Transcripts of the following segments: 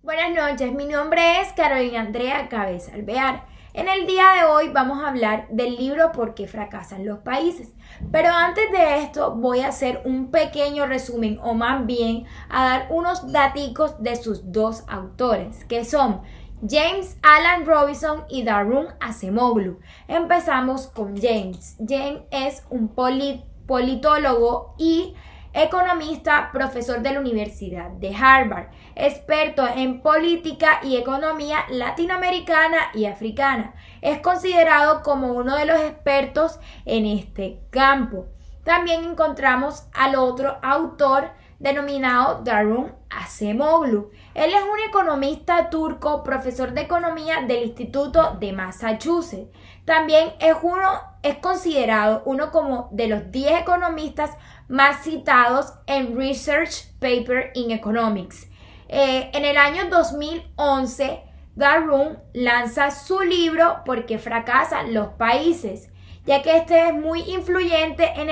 Buenas noches, mi nombre es Carolina Andrea Cabeza Alvear. En el día de hoy vamos a hablar del libro ¿Por qué fracasan los países? Pero antes de esto voy a hacer un pequeño resumen o más bien a dar unos daticos de sus dos autores, que son James Alan Robinson y Daron Acemoglu. Empezamos con James. James es un politólogo y economista, profesor de la Universidad de Harvard, experto en política y economía latinoamericana y africana. Es considerado como uno de los expertos en este campo. También encontramos al otro autor denominado Daron Acemoglu. Él es un economista turco, profesor de economía del Instituto de Massachusetts. También es considerado uno como de los 10 economistas más citados en Research Paper in Economics. En el año 2011, Daron lanza su libro ¿Por qué fracasan los países?, ya que este es muy influyente en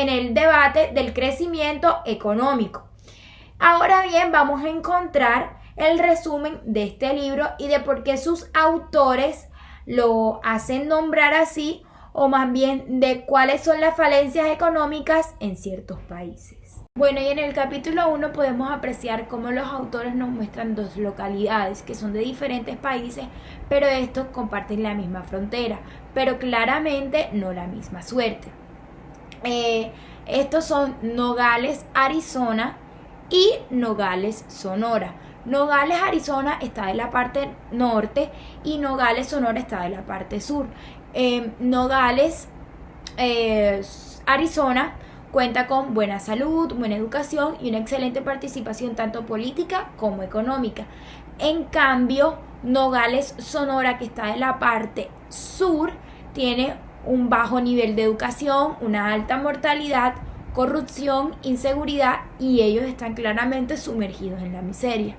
el debate del crecimiento económico. Ahora bien, vamos a encontrar el resumen de este libro y de por qué sus autores lo hacen nombrar así, o más bien de cuáles son las falencias económicas en ciertos países. Bueno, y en el capítulo 1 podemos apreciar cómo los autores nos muestran dos localidades que son de diferentes países, pero estos comparten la misma frontera, pero claramente no la misma suerte. Estos son Nogales, Arizona y Nogales, Sonora. Nogales, Arizona está de la parte norte y Nogales, Sonora está de la parte sur. Nogales, Arizona cuenta con buena salud, buena educación y una excelente participación tanto política como económica. En cambio, Nogales, Sonora, que está en la parte sur, tiene un bajo nivel de educación, una alta mortalidad, corrupción, inseguridad y ellos están claramente sumergidos en la miseria.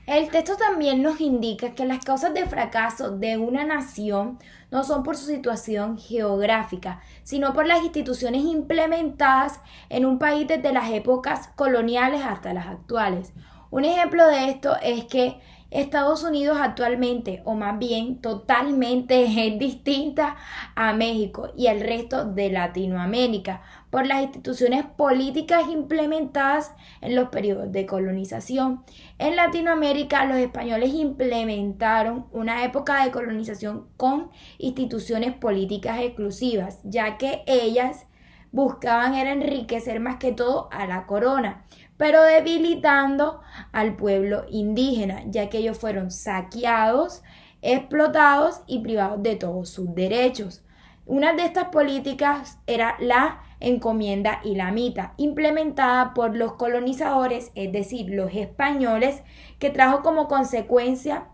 El texto también nos indica que las causas de fracaso de una nación no son por su situación geográfica, sino por las instituciones implementadas en un país desde las épocas coloniales hasta las actuales. Un ejemplo de esto es que Estados Unidos actualmente, o más bien totalmente, es distinta a México y el resto de Latinoamérica por las instituciones políticas implementadas en los periodos de colonización. En Latinoamérica, los españoles implementaron una época de colonización con instituciones políticas exclusivas, ya que ellas buscaban era enriquecer más que todo a la corona, pero debilitando al pueblo indígena, ya que ellos fueron saqueados, explotados y privados de todos sus derechos. Una de estas políticas era la encomienda ilamita, implementada por los colonizadores, es decir, los españoles, que trajo como consecuencia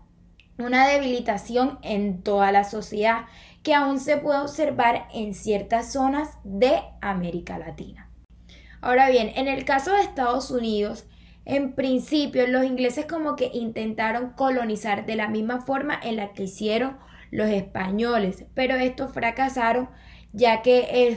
una debilitación en toda la sociedad que aún se puede observar en ciertas zonas de América Latina. Ahora bien, en el caso de Estados Unidos, en principio los ingleses como que intentaron colonizar de la misma forma en la que hicieron los españoles, pero estos fracasaron ya que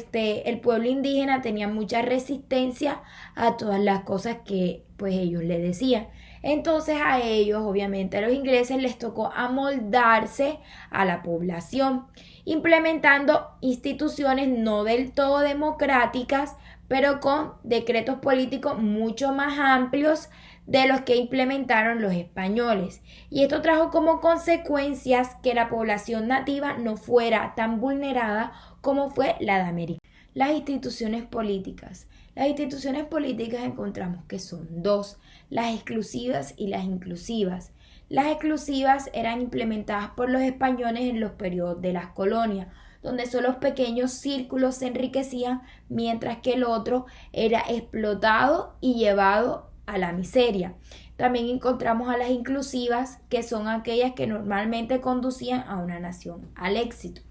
el pueblo indígena tenía mucha resistencia a todas las cosas que pues ellos le decían. Entonces a ellos, obviamente a los ingleses, les tocó amoldarse a la población, implementando instituciones no del todo democráticas, pero con decretos políticos mucho más amplios de los que implementaron los españoles. Y esto trajo como consecuencias que la población nativa no fuera tan vulnerada como fue la de América. Las instituciones políticas. Las instituciones políticas encontramos que son dos, las exclusivas y las inclusivas. Las exclusivas eran implementadas por los españoles en los periodos de las colonias, donde solo pequeños círculos se enriquecían, mientras que el otro era explotado y llevado a la miseria. También encontramos a las inclusivas, que son aquellas que normalmente conducían a una nación al éxito.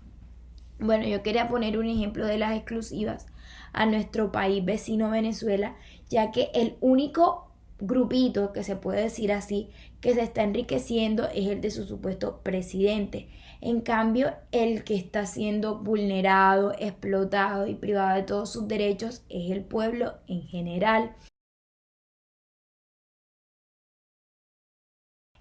Bueno, yo quería poner un ejemplo de las exclusivas a nuestro país vecino Venezuela, ya que el único grupito, que se puede decir así, que se está enriqueciendo es el de su supuesto presidente. En cambio, el que está siendo vulnerado, explotado y privado de todos sus derechos es el pueblo en general.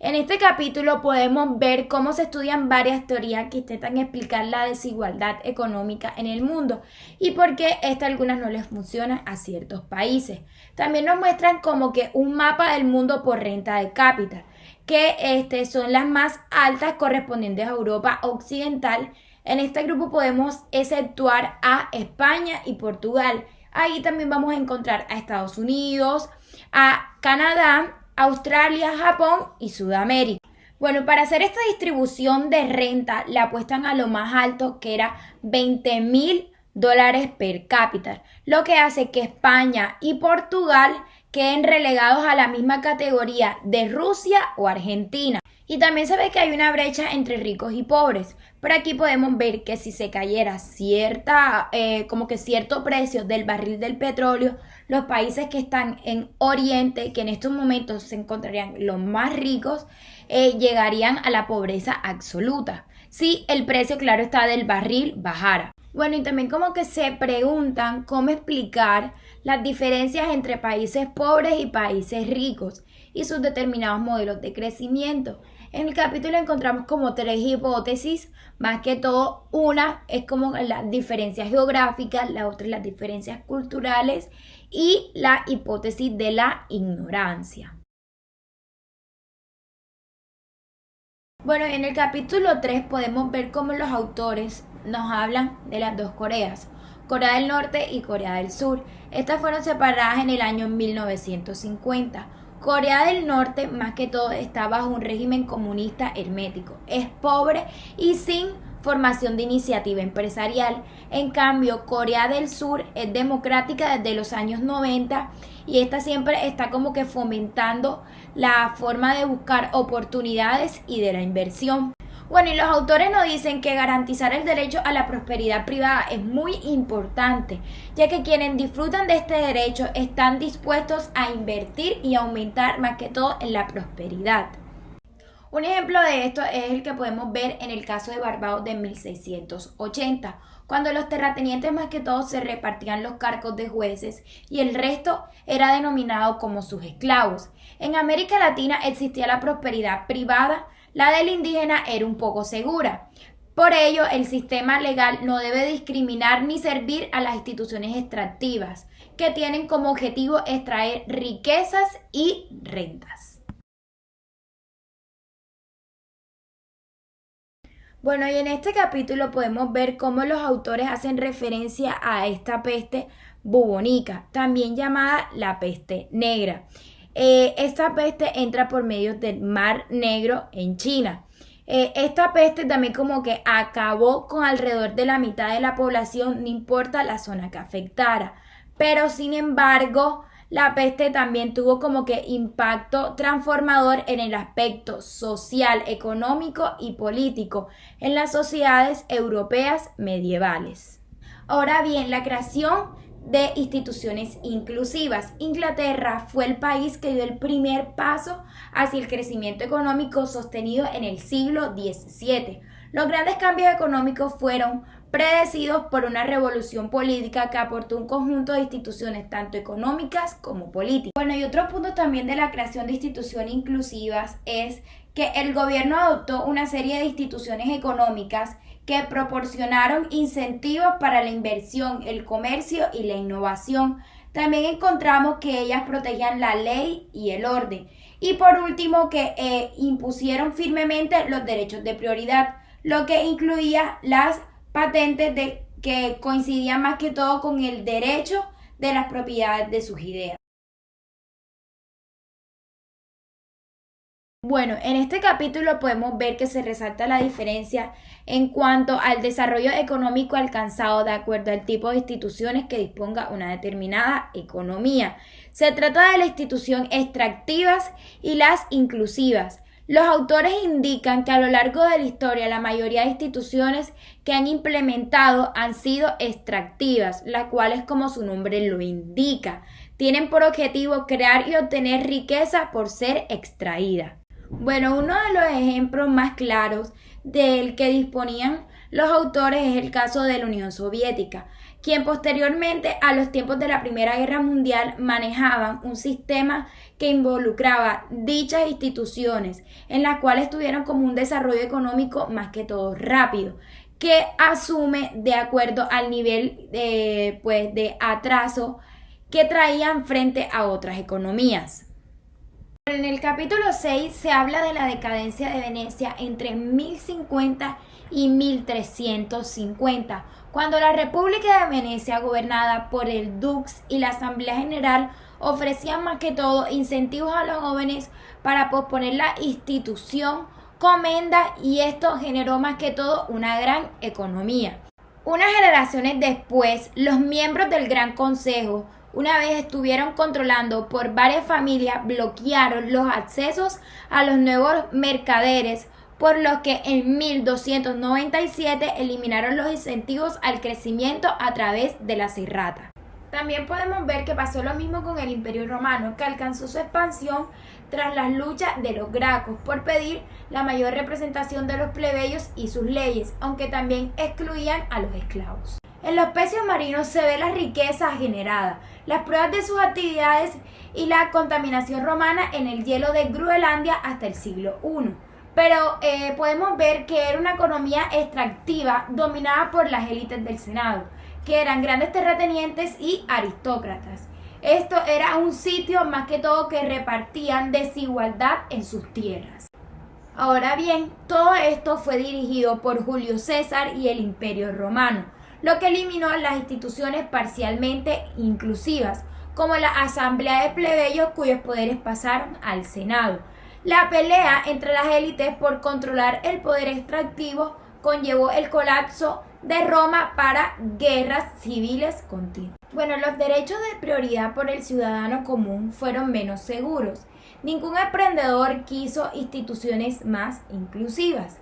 En este capítulo podemos ver cómo se estudian varias teorías que intentan explicar la desigualdad económica en el mundo y por qué algunas no les funcionan a ciertos países. También nos muestran como que un mapa del mundo por renta de cápita, que son las más altas correspondientes a Europa Occidental. En este grupo podemos exceptuar a España y Portugal. Ahí también vamos a encontrar a Estados Unidos, a Canadá, Australia, Japón y Sudamérica. Bueno, para hacer esta distribución de renta la apuestan a lo más alto, que era $20,000 per cápita, lo que hace que España y Portugal queden relegados a la misma categoría de Rusia o Argentina. Y también se ve que hay una brecha entre ricos y pobres. Por aquí podemos ver que si se cayera como que cierto precio del barril del petróleo, los países que están en Oriente, que en estos momentos se encontrarían los más ricos, llegarían a la pobreza absoluta. Si el precio, claro está, del barril bajara. Bueno, y también como que se preguntan cómo explicar las diferencias entre países pobres y países ricos y sus determinados modelos de crecimiento. En el capítulo encontramos como 3 hipótesis, más que todo una es como las diferencias geográficas, la otra es las diferencias culturales y la hipótesis de la ignorancia. Bueno, en el capítulo 3 podemos ver cómo los autores nos hablan de las dos Coreas, Corea del Norte y Corea del Sur. Estas fueron separadas en el año 1950. Corea del Norte, más que todo, está bajo un régimen comunista hermético. Es pobre y sin formación de iniciativa empresarial. En cambio, Corea del Sur es democrática desde los años 90 y esta siempre está como que fomentando la forma de buscar oportunidades y de la inversión. Bueno, y los autores nos dicen que garantizar el derecho a la prosperidad privada es muy importante, ya que quienes disfrutan de este derecho están dispuestos a invertir y aumentar más que todo en la prosperidad. Un ejemplo de esto es el que podemos ver en el caso de Barbados de 1680, cuando los terratenientes más que todo se repartían los cargos de jueces y el resto era denominado como sus esclavos. En América Latina existía la prosperidad privada, la del indígena era un poco segura. Por ello, el sistema legal no debe discriminar ni servir a las instituciones extractivas, que tienen como objetivo extraer riquezas y rentas. Bueno, y en este capítulo podemos ver cómo los autores hacen referencia a esta peste bubónica, también llamada la peste negra. Esta peste entra por medio del Mar Negro en China. Esta peste también como que acabó con alrededor de la mitad de la población, no importa la zona que afectara. Pero sin embargo, la peste también tuvo como que impacto transformador en el aspecto social, económico y político en las sociedades europeas medievales. Ahora bien, la creación de instituciones inclusivas. Inglaterra fue el país que dio el primer paso hacia el crecimiento económico sostenido en el siglo XVII. Los grandes cambios económicos fueron predecidos por una revolución política que aportó un conjunto de instituciones tanto económicas como políticas. Bueno, y otro punto también de la creación de instituciones inclusivas es que el gobierno adoptó una serie de instituciones económicas que proporcionaron incentivos para la inversión, el comercio y la innovación. También encontramos que ellas protegían la ley y el orden. Y por último, que impusieron firmemente los derechos de prioridad, lo que incluía las patentes que coincidían más que todo con el derecho de las propiedades de sus ideas. Bueno, en este capítulo podemos ver que se resalta la diferencia en cuanto al desarrollo económico alcanzado de acuerdo al tipo de instituciones que disponga una determinada economía. Se trata de las instituciones extractivas y las inclusivas. Los autores indican que a lo largo de la historia la mayoría de instituciones que han implementado han sido extractivas, las cuales, como su nombre lo indica, tienen por objetivo crear y obtener riqueza por ser extraída. Bueno, uno de los ejemplos más claros del que disponían los autores es el caso de la Unión Soviética, quien posteriormente a los tiempos de la Primera Guerra Mundial manejaban un sistema que involucraba dichas instituciones, en las cuales tuvieron como un desarrollo económico más que todo rápido, que asume de acuerdo al nivel de atraso que traían frente a otras economías. En el capítulo 6 se habla de la decadencia de Venecia entre 1050 y 1350, cuando la República de Venecia, gobernada por el Dux y la Asamblea General, ofrecían más que todo incentivos a los jóvenes para posponer la institución comenda, y esto generó más que todo una gran economía. Unas generaciones después, los miembros del Gran Consejo, una vez estuvieron controlando por varias familias, bloquearon los accesos a los nuevos mercaderes, por lo que en 1297 eliminaron los incentivos al crecimiento a través de las erratas. También podemos ver que pasó lo mismo con el Imperio Romano, que alcanzó su expansión tras las luchas de los gracos por pedir la mayor representación de los plebeyos y sus leyes, aunque también excluían a los esclavos. En los pecios marinos se ve la riqueza generada, las pruebas de sus actividades y la contaminación romana en el hielo de Groenlandia hasta el siglo I. Pero podemos ver que era una economía extractiva dominada por las élites del Senado, que eran grandes terratenientes y aristócratas. Esto era un sitio más que todo que repartían desigualdad en sus tierras. Ahora bien, todo esto fue dirigido por Julio César y el Imperio Romano, lo que eliminó las instituciones parcialmente inclusivas, como la Asamblea de Plebeyos, cuyos poderes pasaron al Senado. La pelea entre las élites por controlar el poder extractivo conllevó el colapso de Roma para guerras civiles continuas. Bueno, los derechos de prioridad por el ciudadano común fueron menos seguros. Ningún emprendedor quiso instituciones más inclusivas.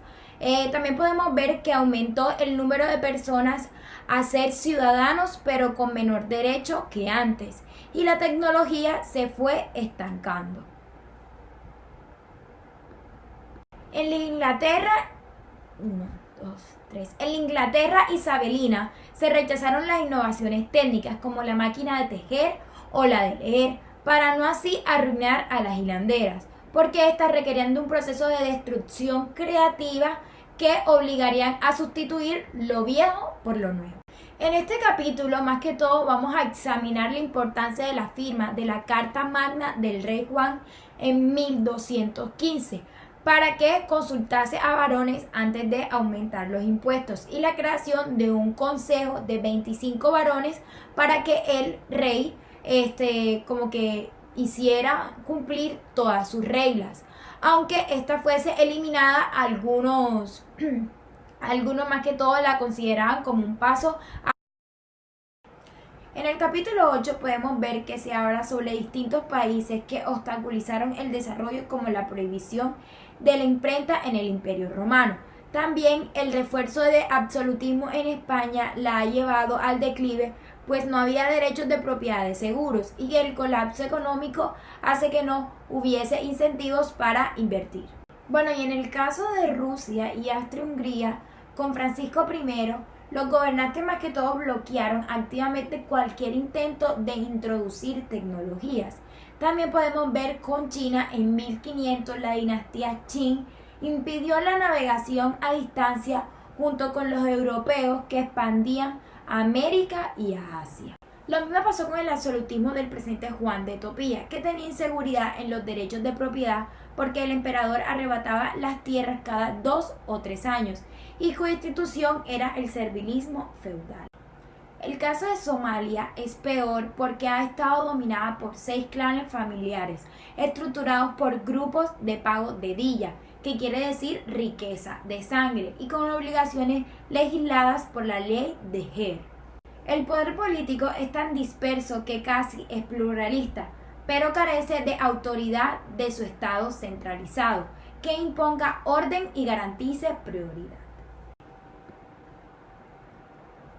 También podemos ver que aumentó el número de personas a ser ciudadanos, pero con menor derecho que antes, y la tecnología se fue estancando. En la Inglaterra isabelina se rechazaron las innovaciones técnicas como la máquina de tejer o la de leer, para no así arruinar a las hilanderas, porque éstas requerían de un proceso de destrucción creativa que obligarían a sustituir lo viejo por lo nuevo. En este capítulo, más que todo, vamos a examinar la importancia de la firma de la Carta Magna del rey Juan en 1215, para que consultase a varones antes de aumentar los impuestos, y la creación de un consejo de 25 varones para que el rey como que hiciera cumplir todas sus reglas. Aunque esta fuese eliminada, algunos más que todo la consideraban como un paso. En el capítulo 8 podemos ver que se habla sobre distintos países que obstaculizaron el desarrollo, como la prohibición de la imprenta en el Imperio Romano. También el refuerzo de absolutismo en España la ha llevado al declive, pues no había derechos de propiedad seguros, y el colapso económico hace que no hubiese incentivos para invertir. Bueno, y en el caso de Rusia y Austria-Hungría, con Francisco I, los gobernantes más que todo bloquearon activamente cualquier intento de introducir tecnologías. También podemos ver con China en 1500, la dinastía Qing impidió la navegación a distancia junto con los europeos que expandían a América y a Asia. Lo mismo pasó con el absolutismo del presidente Juan de Topía, que tenía inseguridad en los derechos de propiedad porque el emperador arrebataba las tierras cada 2 o 3 años y cuya institución era el servilismo feudal. El caso de Somalia es peor porque ha estado dominada por 6 clanes familiares, estructurados por grupos de pago de dilla, que quiere decir riqueza de sangre, y con obligaciones legisladas por la ley de Heer. El poder político es tan disperso que casi es pluralista, pero carece de autoridad de su Estado centralizado, que imponga orden y garantice prioridad.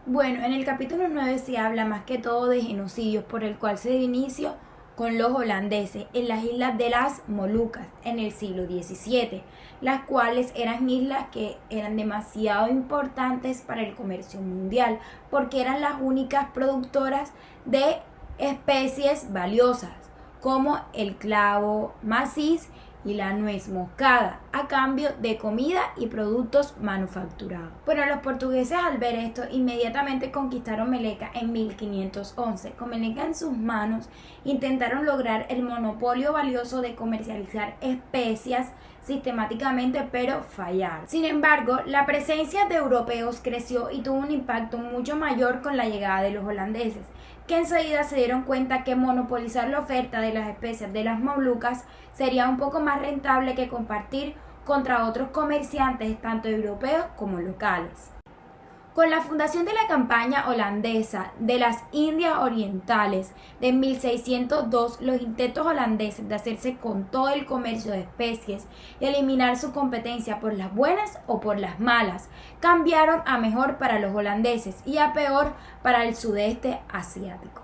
Bueno, en el capítulo 9 se habla más que todo de genocidios, por el cual se dio inicio con los holandeses en las islas de las Molucas en el siglo XVII, las cuales eran islas que eran demasiado importantes para el comercio mundial porque eran las únicas productoras de especies valiosas como el clavo maciz y la nuez moscada, a cambio de comida y productos manufacturados. Bueno, los portugueses al ver esto inmediatamente conquistaron Melecca en 1511. Con Melecca en sus manos intentaron lograr el monopolio valioso de comercializar especias sistemáticamente, pero fallaron. Sin embargo, la presencia de europeos creció y tuvo un impacto mucho mayor con la llegada de los holandeses, que enseguida se dieron cuenta que monopolizar la oferta de las especias de las Molucas sería un poco más rentable que compartir contra otros comerciantes, tanto europeos como locales. Con la fundación de la campaña holandesa de las Indias Orientales de 1602, los intentos holandeses de hacerse con todo el comercio de especies y eliminar su competencia por las buenas o por las malas cambiaron a mejor para los holandeses y a peor para el sudeste asiático.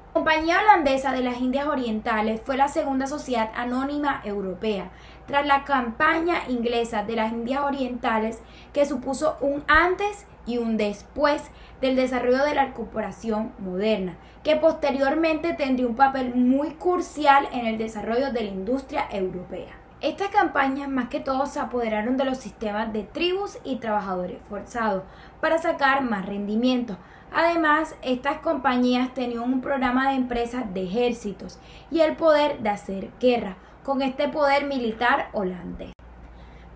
La Compañía Holandesa de las Indias Orientales fue la segunda sociedad anónima europea, tras la campaña inglesa de las Indias Orientales, que supuso un antes y un después del desarrollo de la corporación moderna, que posteriormente tendría un papel muy crucial en el desarrollo de la industria europea. Estas campañas más que todo se apoderaron de los sistemas de tribus y trabajadores forzados para sacar más rendimiento. Además, estas compañías tenían un programa de empresas de ejércitos y el poder de hacer guerra con este poder militar holandés.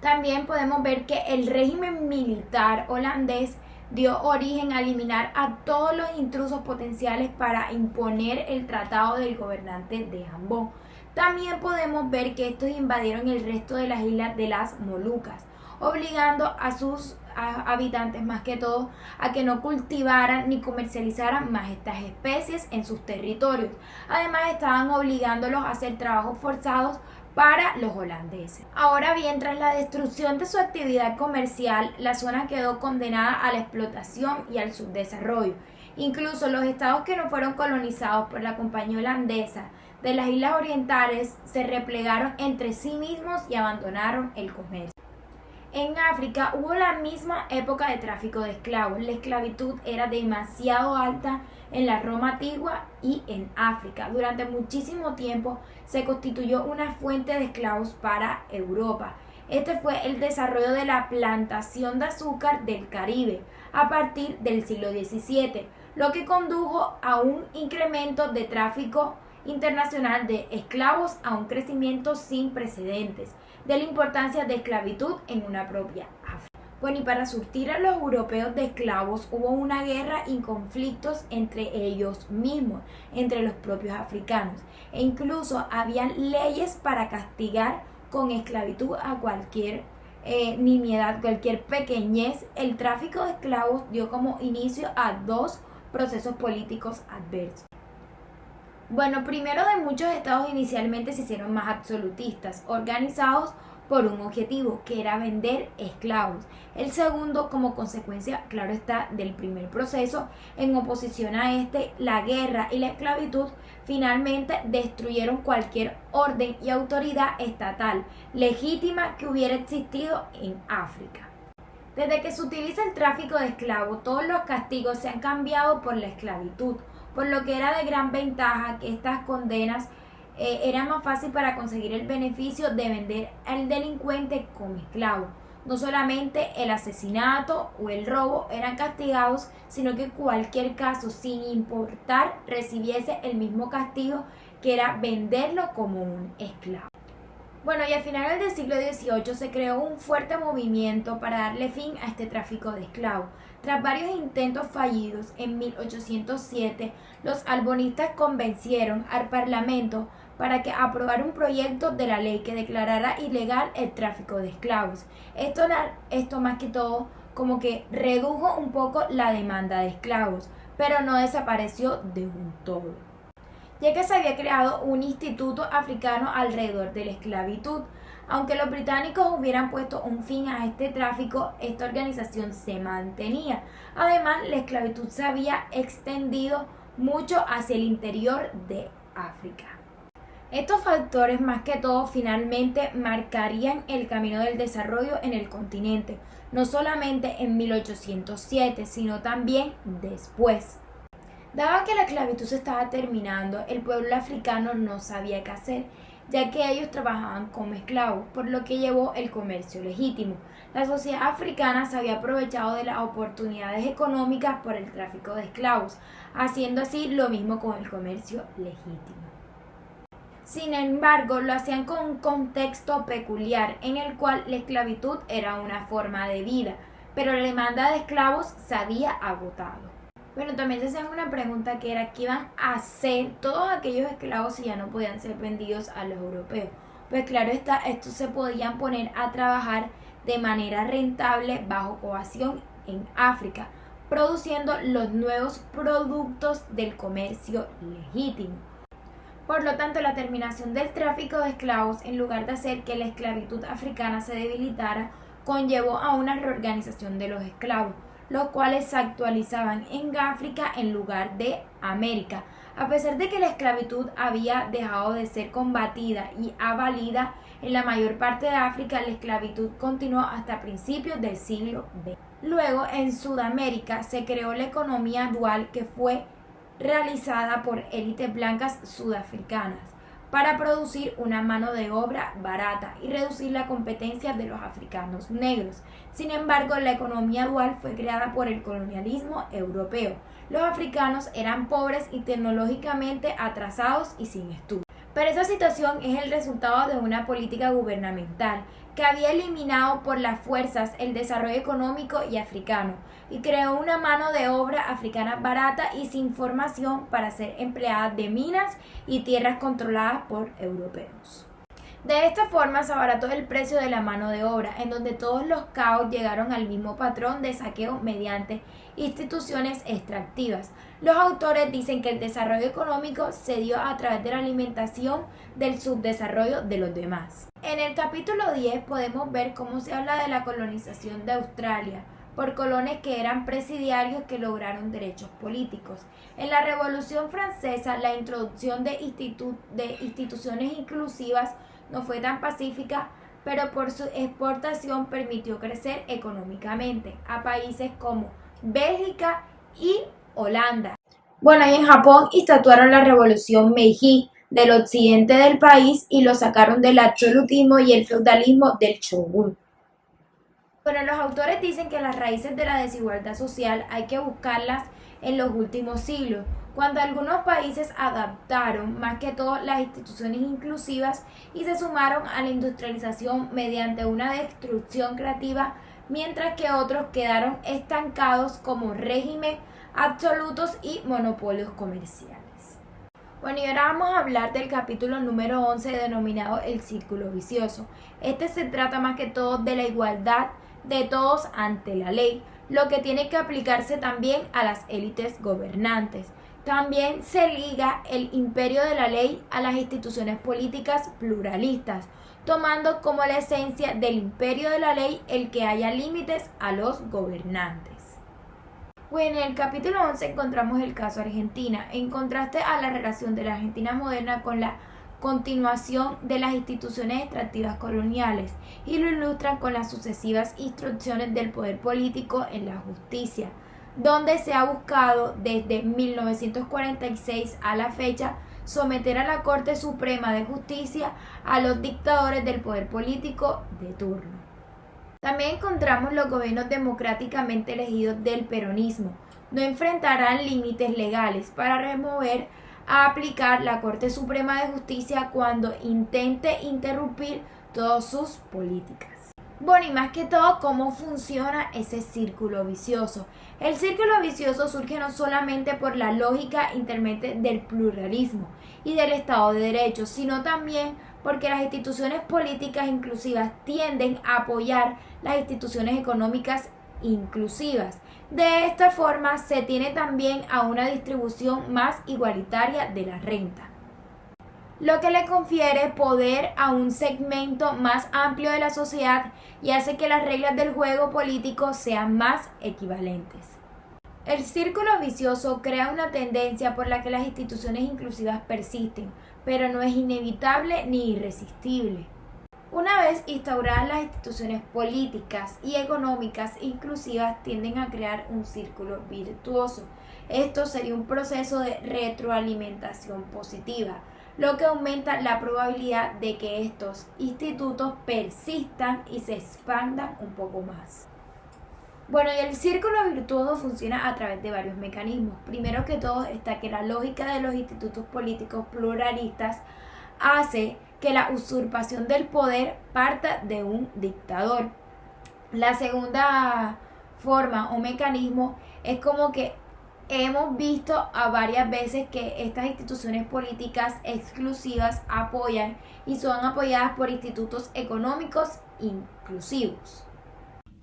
También podemos ver que el régimen militar holandés dio origen a eliminar a todos los intrusos potenciales para imponer el tratado del gobernante de Ambon. También podemos ver que estos invadieron el resto de las islas de las Molucas, obligando a sus habitantes más que todo a que no cultivaran ni comercializaran más estas especies en sus territorios. Además, estaban obligándolos a hacer trabajos forzados para los holandeses. Ahora bien, tras la destrucción de su actividad comercial, la zona quedó condenada a la explotación y al subdesarrollo. Incluso los estados que no fueron colonizados por la compañía holandesa de las Islas Orientales se replegaron entre sí mismos y abandonaron el comercio. En África hubo la misma época de tráfico de esclavos. La esclavitud era demasiado alta en la Roma antigua y en África. Durante muchísimo tiempo se constituyó una fuente de esclavos para Europa. Este fue el desarrollo de la plantación de azúcar del Caribe a partir del siglo XVII, lo que condujo a un incremento de tráfico internacional de esclavos, a un crecimiento sin precedentes de la importancia de esclavitud en una propia África. Bueno, y para surtir a los europeos de esclavos hubo una guerra y conflictos entre ellos mismos, entre los propios africanos, e incluso habían leyes para castigar con esclavitud a cualquier nimiedad, cualquier pequeñez. El tráfico de esclavos dio como inicio a dos procesos políticos adversos. Bueno, primero de muchos estados inicialmente se hicieron más absolutistas, organizados por un objetivo, que era vender esclavos. El segundo, como consecuencia, claro está, del primer proceso, en oposición a este, la guerra y la esclavitud finalmente destruyeron cualquier orden y autoridad estatal legítima que hubiera existido en África. Desde que se utiliza el tráfico de esclavos, todos los castigos se han cambiado por la esclavitud, por lo que era de gran ventaja que estas condenas era más fácil para conseguir el beneficio de vender al delincuente como esclavo. No solamente el asesinato o el robo eran castigados, sino que cualquier caso, sin importar, recibiese el mismo castigo, que era venderlo como un esclavo. Bueno, y a finales del siglo XVIII se creó un fuerte movimiento para darle fin a este tráfico de esclavos. Tras varios intentos fallidos, en 1807, los albonistas convencieron al Parlamento para que aprobara un proyecto de la ley que declarara ilegal el tráfico de esclavos. Esto más que todo como que redujo un poco la demanda de esclavos, pero no desapareció de un todo, ya que se había creado un instituto africano alrededor de la esclavitud. Aunque los británicos hubieran puesto un fin a este tráfico, esta organización se mantenía. Además, la esclavitud se había extendido mucho hacia el interior de África. Estos factores más que todo finalmente marcarían el camino del desarrollo en el continente, no solamente en 1807, sino también después. Dado que la esclavitud se estaba terminando, el pueblo africano no sabía qué hacer, ya que ellos trabajaban como esclavos, por lo que llevó el comercio legítimo. La sociedad africana se había aprovechado de las oportunidades económicas por el tráfico de esclavos, haciendo así lo mismo con el comercio legítimo. Sin embargo, lo hacían con un contexto peculiar en el cual la esclavitud era una forma de vida, pero la demanda de esclavos se había agotado. Bueno, también se hacían una pregunta que era ¿qué iban a hacer todos aquellos esclavos si ya no podían ser vendidos a los europeos? Pues claro está, estos se podían poner a trabajar de manera rentable bajo coacción en África, produciendo los nuevos productos del comercio legítimo. Por lo tanto, la terminación del tráfico de esclavos, en lugar de hacer que la esclavitud africana se debilitara, conllevó a una reorganización de los esclavos, los cuales se actualizaban en África en lugar de América. A pesar de que la esclavitud había dejado de ser combatida y abolida en la mayor parte de África, la esclavitud continuó hasta principios del siglo XX. Luego, en Sudamérica, se creó la economía dual, que fue realizada por élites blancas sudafricanas para producir una mano de obra barata y reducir la competencia de los africanos negros. Sin embargo, la economía dual fue creada por el colonialismo europeo. Los africanos eran pobres y tecnológicamente atrasados y sin estudios. Pero esa situación es el resultado de una política gubernamental que había eliminado por las fuerzas el desarrollo económico y africano y creó una mano de obra africana barata y sin formación para ser empleada de minas y tierras controladas por europeos. De esta forma se abarató el precio de la mano de obra, en donde todos los caos llegaron al mismo patrón de saqueo mediante instituciones extractivas. Los autores dicen que el desarrollo económico se dio a través de la alimentación del subdesarrollo de los demás. En el capítulo 10 podemos ver cómo se habla de la colonización de Australia por colones que eran presidiarios que lograron derechos políticos. En la Revolución Francesa, la introducción de instituciones inclusivas no fue tan pacífica, pero por su exportación permitió crecer económicamente a países como Bélgica y Holanda. Bueno, y en Japón instituyeron la Revolución Meiji del occidente del país y lo sacaron del absolutismo y el feudalismo del shogun. Bueno, los autores dicen que las raíces de la desigualdad social hay que buscarlas en los últimos siglos, cuando algunos países adaptaron más que todo las instituciones inclusivas y se sumaron a la industrialización mediante una destrucción creativa, mientras que otros quedaron estancados como régimen absolutos y monopolios comerciales. Bueno, y ahora vamos a hablar del capítulo número 11 denominado El Círculo Vicioso. Este se trata más que todo de la igualdad de todos ante la ley, lo que tiene que aplicarse también a las élites gobernantes. También se liga el imperio de la ley a las instituciones políticas pluralistas, tomando como la esencia del imperio de la ley el que haya límites a los gobernantes. Bueno, en el capítulo 11 encontramos el caso Argentina, en contraste a la relación de la Argentina moderna con la continuación de las instituciones extractivas coloniales, y lo ilustran con las sucesivas instrucciones del poder político en la justicia, donde se ha buscado desde 1946 a la fecha someter a la Corte Suprema de Justicia a los dictadores del poder político de turno. También encontramos los gobiernos democráticamente elegidos del peronismo. No enfrentarán límites legales para remover a aplicar la Corte Suprema de Justicia cuando intente interrumpir todas sus políticas. Bueno, y más que todo, ¿cómo funciona ese círculo vicioso? El círculo vicioso surge no solamente por la lógica intermedia del pluralismo y del Estado de Derecho, sino también porque las instituciones políticas inclusivas tienden a apoyar las instituciones económicas inclusivas. De esta forma se tiene también a una distribución más igualitaria de la renta, lo que le confiere poder a un segmento más amplio de la sociedad y hace que las reglas del juego político sean más equivalentes. El círculo vicioso crea una tendencia por la que las instituciones inclusivas persisten, pero no es inevitable ni irresistible. Una vez instauradas las instituciones políticas y económicas inclusivas tienden a crear un círculo virtuoso. Esto sería un proceso de retroalimentación positiva, lo que aumenta la probabilidad de que estos institutos persistan y se expandan un poco más. Bueno, y el círculo virtuoso funciona a través de varios mecanismos. Primero que todo está que la lógica de los institutos políticos pluralistas hace que la usurpación del poder parta de un dictador. La segunda forma o mecanismo es como que hemos visto a varias veces que estas instituciones políticas exclusivas apoyan y son apoyadas por institutos económicos inclusivos.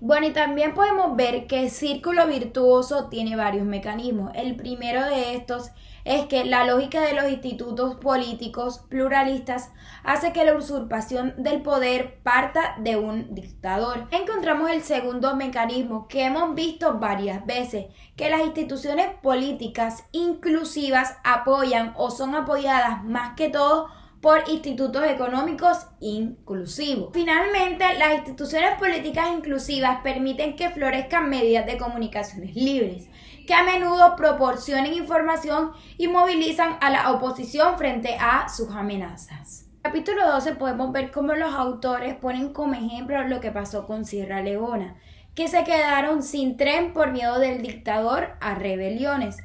Bueno, y también podemos ver que el círculo virtuoso tiene varios mecanismos. El primero de estos es que la lógica de los institutos políticos pluralistas hace que la usurpación del poder parta de un dictador. Encontramos el segundo mecanismo que hemos visto varias veces, que las instituciones políticas inclusivas apoyan o son apoyadas más que todo por institutos económicos inclusivos. Finalmente, las instituciones políticas inclusivas permiten que florezcan medidas de comunicaciones libres, que a menudo proporcionen información y movilizan a la oposición frente a sus amenazas. En el capítulo 12 podemos ver cómo los autores ponen como ejemplo lo que pasó con Sierra Leona, que se quedaron sin tren por miedo del dictador a rebeliones.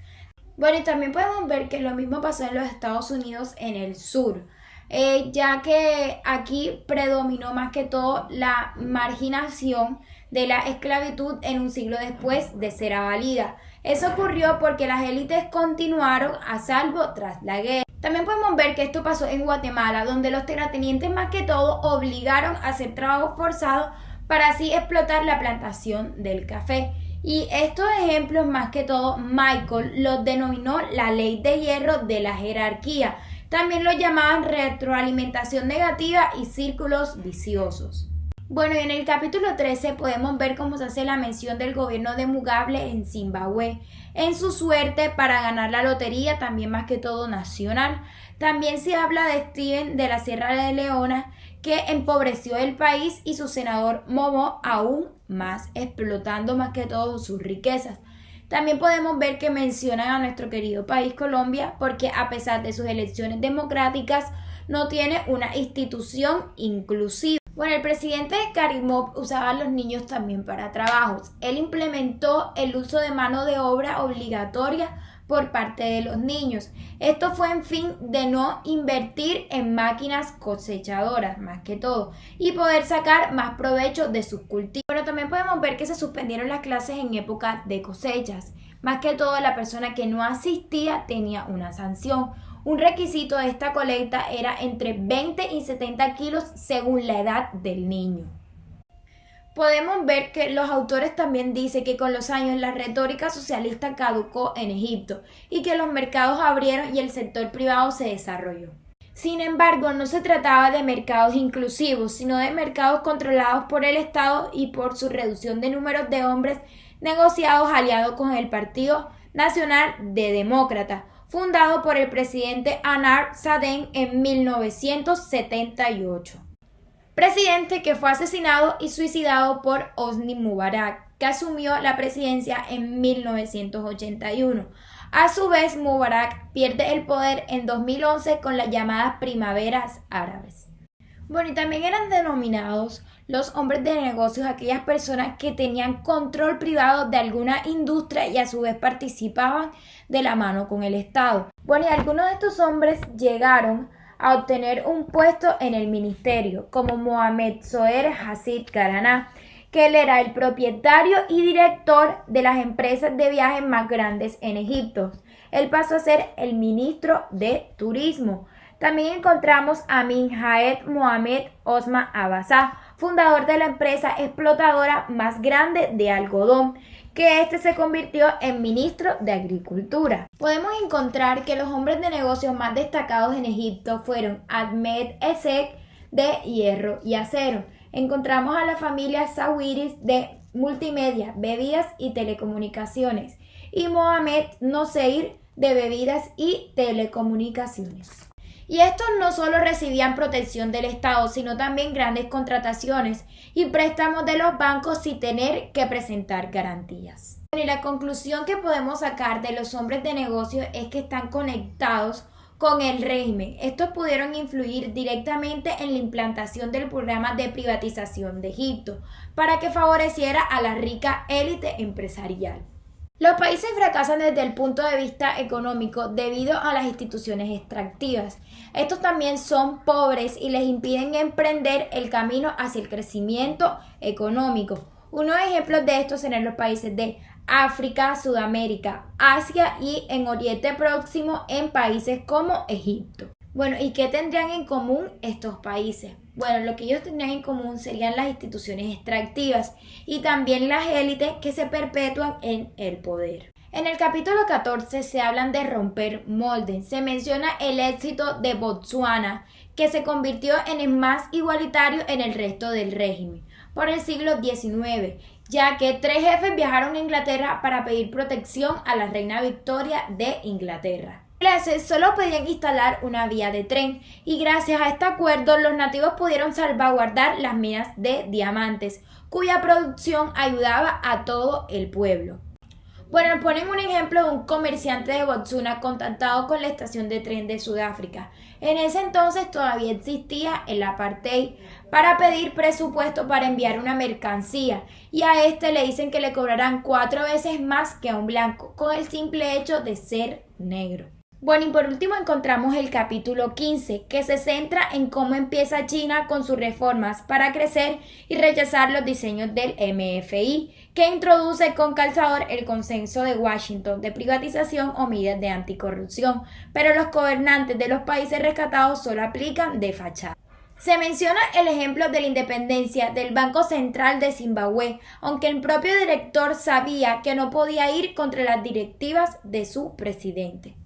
Bueno, y también podemos ver que lo mismo pasó en los Estados Unidos en el sur. Ya que aquí predominó más que todo la marginación de la esclavitud en un siglo después de ser abolida. Eso ocurrió porque las élites continuaron a salvo tras la guerra. También podemos ver que esto pasó en Guatemala, donde los terratenientes más que todo obligaron a hacer trabajo forzado para así explotar la plantación del café. Y estos ejemplos más que todo Michael los denominó la ley de hierro de la jerarquía. También lo llamaban retroalimentación negativa y círculos viciosos. Bueno, y en el capítulo 13 podemos ver cómo se hace la mención del gobierno de Mugabe en Zimbabue, en su suerte para ganar la lotería, también más que todo nacional. También se habla de Steven de la Sierra de Leona, que empobreció el país y su senador Momo aún más, explotando más que todo sus riquezas. También podemos ver que mencionan a nuestro querido país Colombia porque a pesar de sus elecciones democráticas no tiene una institución inclusiva. Bueno, el presidente Karimov usaba a los niños también para trabajos. Él implementó el uso de mano de obra obligatoria por parte de los niños. Esto fue en fin de no invertir en máquinas cosechadoras más que todo y poder sacar más provecho de sus cultivos. Pero también podemos ver que se suspendieron las clases en época de cosechas. Más que todo la persona que no asistía tenía una sanción. Un requisito de esta colecta era entre 20 y 70 kilos según la edad del niño. Podemos ver que los autores también dicen que con los años la retórica socialista caducó en Egipto y que los mercados abrieron y el sector privado se desarrolló. Sin embargo, no se trataba de mercados inclusivos, sino de mercados controlados por el Estado y por su reducción de números de hombres negociados aliados con el Partido Nacional de Demócratas, fundado por el presidente Anwar Sadat en 1978. Presidente que fue asesinado y suicidado por Hosni Mubarak, que asumió la presidencia en 1981. A su vez, Mubarak pierde el poder en 2011 con las llamadas primaveras árabes. Bueno, y también eran denominados los hombres de negocios aquellas personas que tenían control privado de alguna industria y a su vez participaban de la mano con el Estado. Bueno, y algunos de estos hombres llegaron a obtener un puesto en el ministerio, como Mohamed Zoher Hassid Karaná, que él era el propietario y director de las empresas de viajes más grandes en Egipto. Él pasó a ser el ministro de Turismo. También encontramos a Amin Haed Mohamed Osman Abbasá, fundador de la empresa explotadora más grande de algodón, que se convirtió en ministro de Agricultura. Podemos encontrar que los hombres de negocios más destacados en Egipto fueron Ahmed Essek de hierro y acero. Encontramos a la familia Sawiris de multimedia, bebidas y telecomunicaciones. y Mohamed Noseir de bebidas y telecomunicaciones. Y estos no solo recibían protección del Estado, sino también grandes contrataciones y préstamos de los bancos sin tener que presentar garantías. Y la conclusión que podemos sacar de los hombres de negocios es que están conectados con el régimen. Estos pudieron influir directamente en la implantación del programa de privatización de Egipto para que favoreciera a la rica élite empresarial. Los países fracasan desde el punto de vista económico debido a las instituciones extractivas. Estos también son pobres y les impiden emprender el camino hacia el crecimiento económico. Unos ejemplos de estos serán los países de África, Sudamérica, Asia y en Oriente Próximo en países como Egipto. Bueno, ¿y qué tendrían en común estos países? Bueno, lo que ellos tendrían en común serían las instituciones extractivas y también las élites que se perpetúan en el poder. En el capítulo 14 se hablan de romper moldes. Se menciona el éxito de Botsuana, que se convirtió en el más igualitario en el resto del régimen por el siglo XIX, ya que 3 jefes viajaron a Inglaterra para pedir protección a la reina Victoria de Inglaterra. Los ingleses solo podían instalar una vía de tren y gracias a este acuerdo los nativos pudieron salvaguardar las minas de diamantes, cuya producción ayudaba a todo el pueblo. Bueno, ponen un ejemplo de un comerciante de Botsuana contactado con la estación de tren de Sudáfrica. En ese entonces todavía existía el apartheid para pedir presupuesto para enviar una mercancía y a este le dicen que le cobrarán 4 veces más que a un blanco con el simple hecho de ser negro. Bueno, y por último encontramos el capítulo 15, que se centra en cómo empieza China con sus reformas para crecer y rechazar los diseños del MFI, que introduce con calzador el consenso de Washington de privatización o medidas de anticorrupción, pero los gobernantes de los países rescatados solo aplican de fachada. Se menciona el ejemplo de la independencia del Banco Central de Zimbabue, aunque el propio director sabía que no podía ir contra las directivas de su presidente.